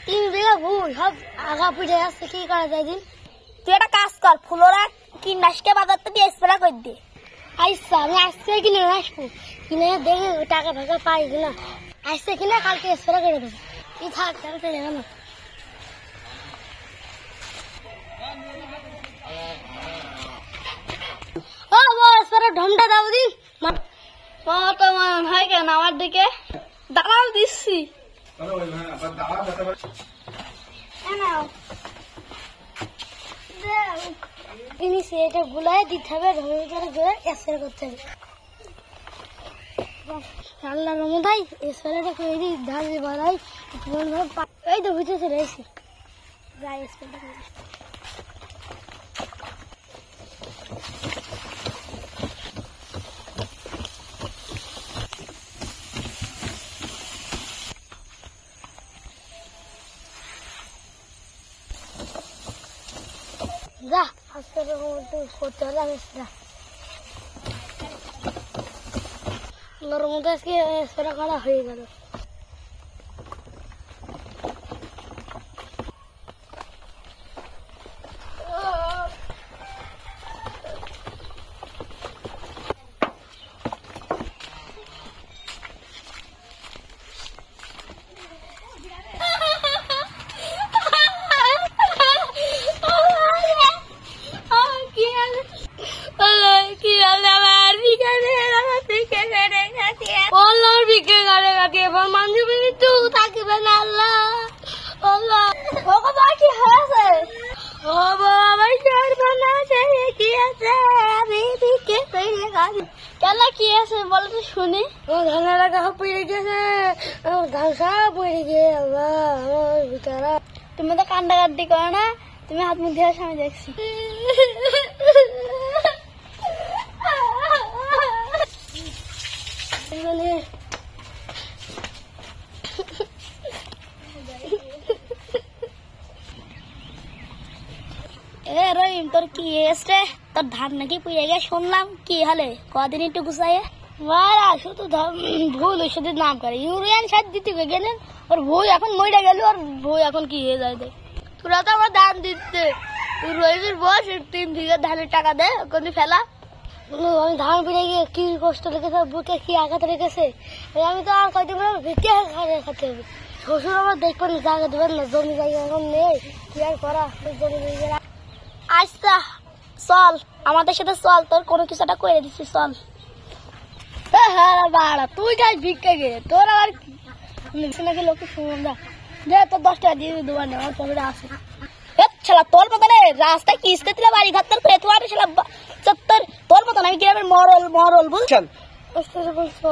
3 বিঘা ভুই সব আগা পিঠে যাচ্ছে, কি করা যায় দিন? তুই একটা কাজ কর, ফুলোরা কীটনাশকে বাজার থেকে স্প্রে করে দে। আচ্ছা, আমি আজকে কিনে আসবো, কিনে দেখি টাকা ফাঁকা পাই কিনা। আজকে কিনে কালকে স্প্রে করে দেবো। কি থাক কালকে না। ও স্প্রে ঢমটা দাও দিন। তো মনে হয় কেন আমার দিকে দাঁড়াও দিচ্ছি। এটা গুলাই দিতে হবে, ঢমে করে জোরে স্প্রে করতে হবে। আল্লাহ রহমতাই স্প্রেটা করে দিই, ধান বাড়াই। এই তো বুঝে চলে এসেছি, যাই স্প্রেটা করে। যা আজকে করতে হলে আমি আল্লাহর মধ্যে আজকে স্প্রে করা হয়ে গেল। কি আছে বলো তো শুনি। ধানের টাকা পড়ে গেছে, ধান সব পড়ে গিয়ে আমার ভিতরা। তুমি তো কান্দাকাটি করো না, তুমি হাত মুখ দিয়ে আমি দেখছি। এ রহিম, তোর কি এসছে? তোর ধান নাকি পুড়ে গিয়ে শুনলাম, কি হলে কদিন একটু গুছাইয়ে মারা শুধু ভুল ওষুধে নাম করে ইউরিয়ান সার দিতে গেলেন, ওর বই এখন মরে গেল, আর বই এখন কি হয়ে যায়। তোরা তো আমার ধান দিতে, তুই রহিমের বস 3 বিঘা ধানের টাকা দে, ওখানে ফেলা। আমি ধান পেরে গিয়ে কি কষ্ট লেগেছে, বুকে কি আঘাত লেগেছে। আমি তো আর কয়দিন ভিটে খাতে হবে। শ্বশুর আমার দেখবেন না, জায়গা দেবেন না, জমি জায়গা এখন নেই, কি আর করা। আচ্ছা চল আমাদের সাথে চল, তোর কোনো কিছু একটা করে দিচ্ছি, চল। হ্যাঁ বাড়া, তুই যাই ভিক্ষা গে, তোর আবার নাকি লোকে শুনলাম না যে তোর 10 টাকা দিয়ে দেবো, আমার পকেটে আছে। তোর মতন রাস্তায় কিস্তে দিলে বাড়ি ঘাট তোর মতন আমি গ্রামের মরল বুঝছেন। বলছো